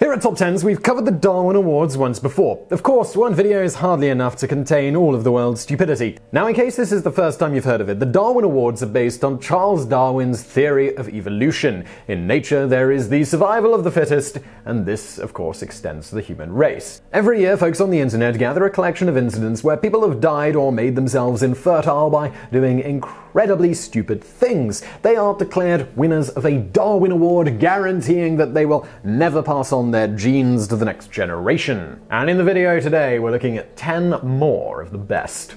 Here at Top 10s, we've covered the Darwin Awards once before. Of course, one video is hardly enough to contain all of the world's stupidity. Now, in case this is the first time you've heard of it, the Darwin Awards are based on Charles Darwin's theory of evolution. In nature, there is the survival of the fittest, and this, of course, extends to the human race. Every year, folks on the internet gather a collection of incidents where people have died or made themselves infertile by doing incredibly stupid things. They are declared winners of a Darwin Award, guaranteeing that they will never pass on their genes to the next generation. And in the video today, we're looking at 10 more of the best.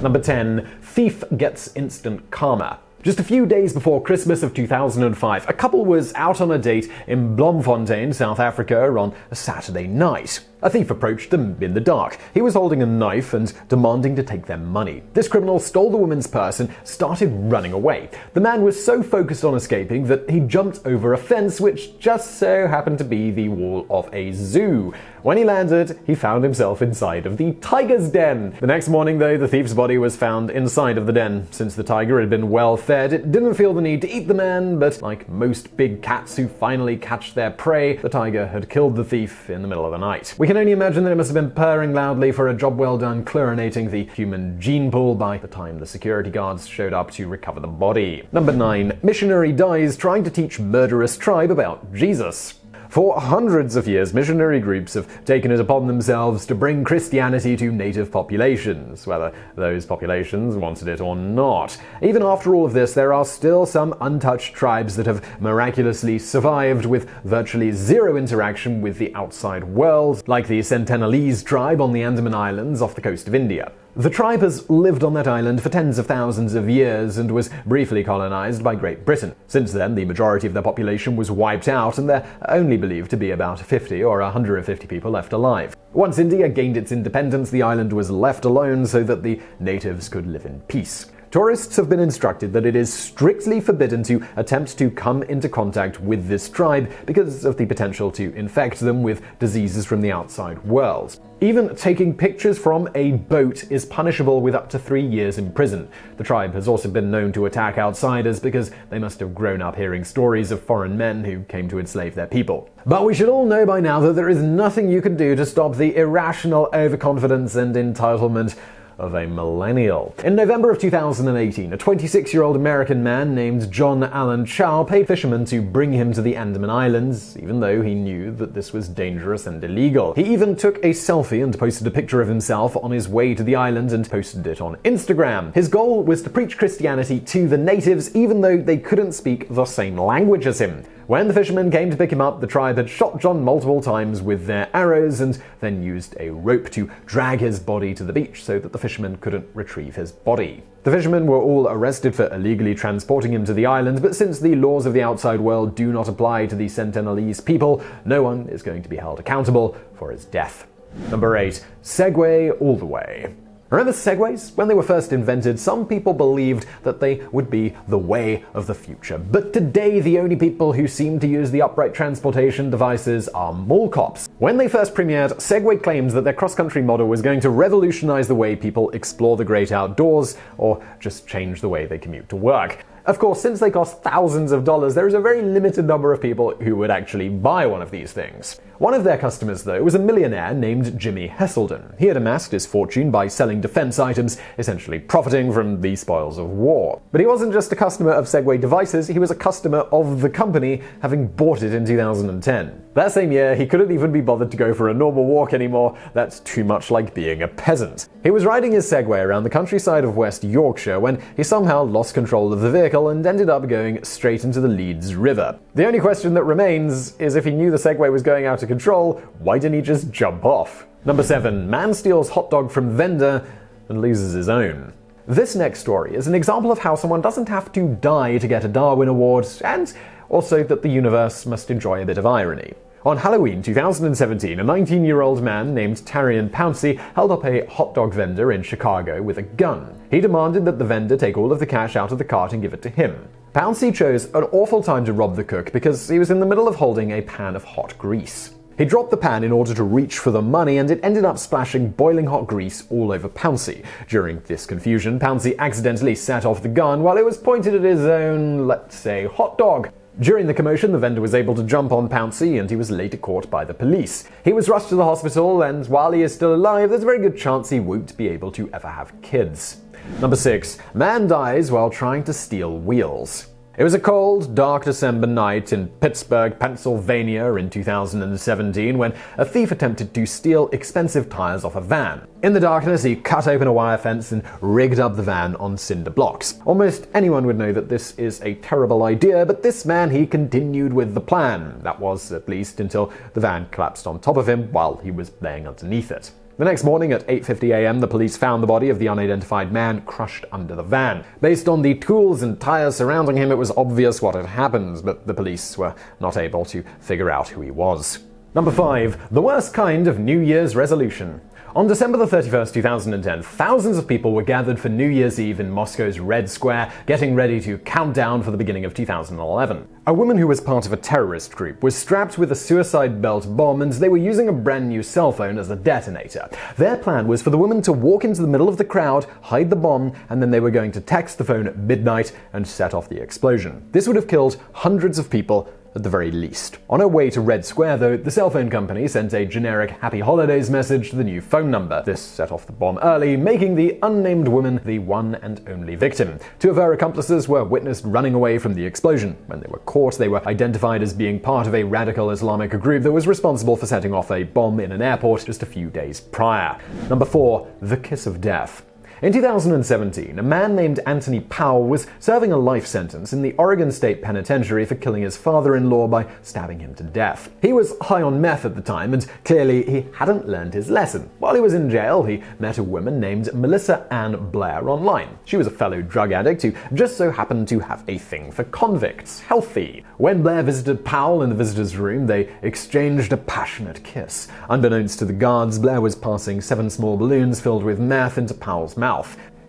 Number 10. Thief gets instant karma. Just a few days before Christmas of 2005, a couple was out on a date in Bloemfontein, South Africa on a Saturday night. A thief approached them in the dark. He was holding a knife and demanding to take their money. This criminal stole the woman's purse and started running away. The man was so focused on escaping that he jumped over a fence, which just so happened to be the wall of a zoo. When he landed, he found himself inside of the tiger's den. The next morning, though, the thief's body was found inside of the den. Since the tiger had been well fed, it didn't feel the need to eat the man, but like most big cats who finally catch their prey, the tiger had killed the thief in the middle of the night. We can only imagine that it must have been purring loudly for a job well done chlorinating the human gene pool by the time the security guards showed up to recover the body. Number 9. Missionary dies trying to teach murderous tribe about Jesus. For hundreds of years, missionary groups have taken it upon themselves to bring Christianity to native populations, whether those populations wanted it or not. Even after all of this, there are still some untouched tribes that have miraculously survived with virtually zero interaction with the outside world, like the Sentinelese tribe on the Andaman Islands off the coast of India. The tribe has lived on that island for tens of thousands of years and was briefly colonized by Great Britain. Since then, the majority of their population was wiped out, and they're only believed to be about 50 or 150 people left alive. Once India gained its independence, the island was left alone so that the natives could live in peace. Tourists have been instructed that it is strictly forbidden to attempt to come into contact with this tribe because of the potential to infect them with diseases from the outside world. Even taking pictures from a boat is punishable with up to 3 years in prison. The tribe has also been known to attack outsiders because they must have grown up hearing stories of foreign men who came to enslave their people. But we should all know by now that there is nothing you can do to stop the irrational overconfidence and entitlement of a millennial. In November of 2018, a 26-year-old American man named John Allen Chow paid fishermen to bring him to the Andaman Islands, even though he knew that this was dangerous and illegal. He even took a selfie and posted a picture of himself on his way to the island and posted it on Instagram. His goal was to preach Christianity to the natives, even though they couldn't speak the same language as him. When the fishermen came to pick him up, the tribe had shot John multiple times with their arrows and then used a rope to drag his body to the beach so that the fishermen couldn't retrieve his body. The fishermen were all arrested for illegally transporting him to the island, but since the laws of the outside world do not apply to the Sentinelese people, no one is going to be held accountable for his death. Number 8. Segway all the way. Remember Segways? When they were first invented, some people believed that they would be the way of the future. But today, the only people who seem to use the upright transportation devices are mall cops. When they first premiered, Segway claimed that their cross-country model was going to revolutionize the way people explore the great outdoors, or just change the way they commute to work. Of course, since they cost thousands of dollars, there is a very limited number of people who would actually buy one of these things. One of their customers, though, was a millionaire named Jimmy Heselden. He had amassed his fortune by selling defense items, essentially profiting from the spoils of war. But he wasn't just a customer of Segway devices, he was a customer of the company, having bought it in 2010. That same year, he couldn't even be bothered to go for a normal walk anymore. That's too much like being a peasant. He was riding his Segway around the countryside of West Yorkshire when he somehow lost control of the vehicle and ended up going straight into the Leeds River. The only question that remains is, if he knew the Segway was going out of control, why didn't he just jump off? Number 7. Man steals hot dog from vendor and loses his own. This next story is an example of how someone doesn't have to die to get a Darwin Award, and also that the universe must enjoy a bit of irony. On Halloween 2017, a 19-year-old man named Tarian Pouncey held up a hot dog vendor in Chicago with a gun. He demanded that the vendor take all of the cash out of the cart and give it to him. Pouncey chose an awful time to rob the cook because he was in the middle of holding a pan of hot grease. He dropped the pan in order to reach for the money, and it ended up splashing boiling hot grease all over Pouncey. During this confusion, Pouncey accidentally set off the gun while it was pointed at his own, let's say, hot dog. During the commotion, the vendor was able to jump on Pouncey and he was later caught by the police. He was rushed to the hospital, and while he is still alive, there's a very good chance he won't be able to ever have kids. Number 6. Man dies while trying to steal wheels. It was a cold, dark December night in Pittsburgh, Pennsylvania in 2017 when a thief attempted to steal expensive tires off a van. In the darkness, he cut open a wire fence and rigged up the van on cinder blocks. Almost anyone would know that this is a terrible idea, but this man, he continued with the plan. That was, at least, until the van collapsed on top of him while he was laying underneath it. The next morning at 8:50 a.m., the police found the body of the unidentified man crushed under the van. Based on the tools and tires surrounding him, it was obvious what had happened, but the police were not able to figure out who he was. Number 5. The worst kind of New Year's resolution. On December 31st, 2010, thousands of people were gathered for New Year's Eve in Moscow's Red Square, getting ready to count down for the beginning of 2011. A woman who was part of a terrorist group was strapped with a suicide belt bomb, and they were using a brand new cell phone as a detonator. Their plan was for the woman to walk into the middle of the crowd, hide the bomb, and then they were going to text the phone at midnight and set off the explosion. This would have killed hundreds of people at the very least. On her way to Red Square, though, the cell phone company sent a generic Happy Holidays message to the new phone number. This set off the bomb early, making the unnamed woman the one and only victim. 2 of her accomplices were witnessed running away from the explosion. When they were caught, they were identified as being part of a radical Islamic group that was responsible for setting off a bomb in an airport just a few days prior. Number 4. The Kiss of Death. In 2017, a man named Anthony Powell was serving a life sentence in the Oregon State Penitentiary for killing his father-in-law by stabbing him to death. He was high on meth at the time, and clearly he hadn't learned his lesson. While he was in jail, he met a woman named Melissa Ann Blair online. She was a fellow drug addict who just so happened to have a thing for convicts. Healthy. When Blair visited Powell in the visitor's room, they exchanged a passionate kiss. Unbeknownst to the guards, Blair was passing 7 small balloons filled with meth into Powell's mouth.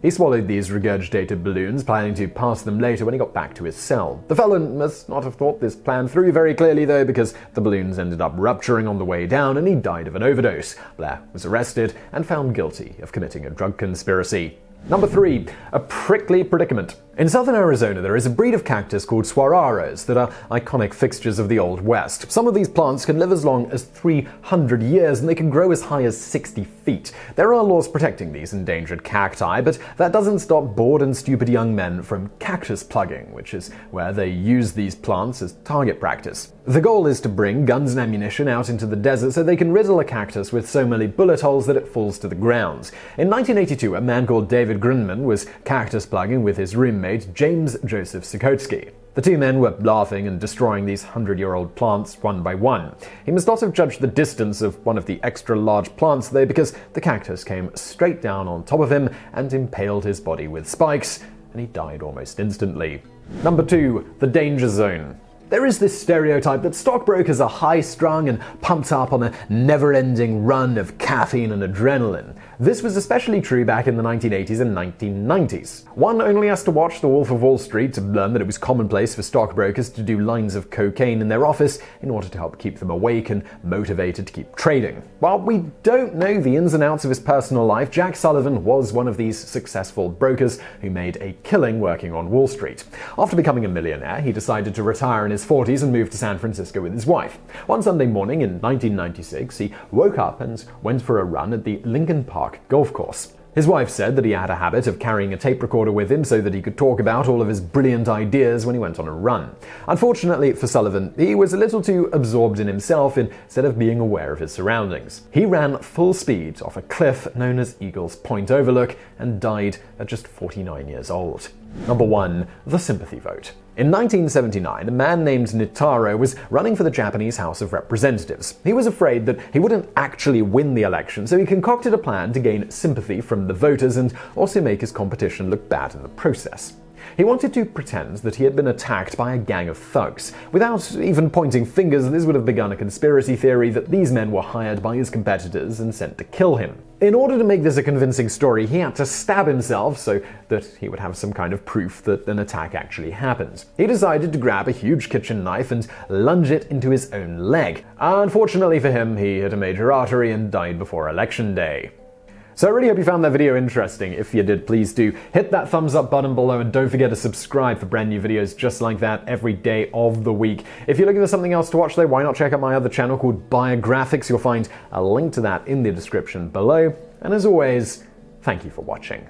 He swallowed these regurgitated balloons, planning to pass them later when he got back to his cell. The felon must not have thought this plan through very clearly, though, because the balloons ended up rupturing on the way down and he died of an overdose. Blair was arrested and found guilty of committing a drug conspiracy. Number 3. A prickly predicament. In southern Arizona, there is a breed of cactus called saguaros that are iconic fixtures of the Old West. Some of these plants can live as long as 300 years, and they can grow as high as 60 feet. There are laws protecting these endangered cacti, but that doesn't stop bored and stupid young men from cactus plugging, which is where they use these plants as target practice. The goal is to bring guns and ammunition out into the desert so they can riddle a cactus with so many bullet holes that it falls to the ground. In 1982, a man called David Grunman was cactus plugging with his roommate James Joseph Sikotsky. The 2 men were laughing and destroying these 100-year-old plants one by one. He must not have judged the distance of one of the extra large plants, though, because the cactus came straight down on top of him and impaled his body with spikes, and he died almost instantly. Number 2. The Danger Zone. There is this stereotype that stockbrokers are high-strung and pumped up on a never-ending run of caffeine and adrenaline. This was especially true back in the 1980s and 1990s. One only has to watch The Wolf of Wall Street to learn that it was commonplace for stockbrokers to do lines of cocaine in their office in order to help keep them awake and motivated to keep trading. While we don't know the ins and outs of his personal life, Jack Sullivan was one of these successful brokers who made a killing working on Wall Street. After becoming a millionaire, he decided to retire in his 40s and moved to San Francisco with his wife. One Sunday morning in 1996, he woke up and went for a run at the Lincoln Park golf course. His wife said that he had a habit of carrying a tape recorder with him so that he could talk about all of his brilliant ideas when he went on a run. Unfortunately for Sullivan, he was a little too absorbed in himself instead of being aware of his surroundings. He ran full speed off a cliff known as Eagles Point Overlook and died at just 49 years old. Number 1. The Sympathy Vote. In 1979, a man named Nitaro was running for the Japanese House of Representatives. He was afraid that he wouldn't actually win the election, so he concocted a plan to gain sympathy from the voters and also make his competition look bad in the process. He wanted to pretend that he had been attacked by a gang of thugs. Without even pointing fingers, this would have begun a conspiracy theory that these men were hired by his competitors and sent to kill him. In order to make this a convincing story, he had to stab himself so that he would have some kind of proof that an attack actually happened. He decided to grab a huge kitchen knife and lunge it into his own leg. Unfortunately for him, he hit a major artery and died before Election Day. So I really hope you found that video interesting. If you did, please do hit that thumbs up button below and don't forget to subscribe for brand new videos just like that every day of the week. If you're looking for something else to watch though, why not check out my other channel called Biographics? You'll find a link to that in the description below. And as always, thank you for watching.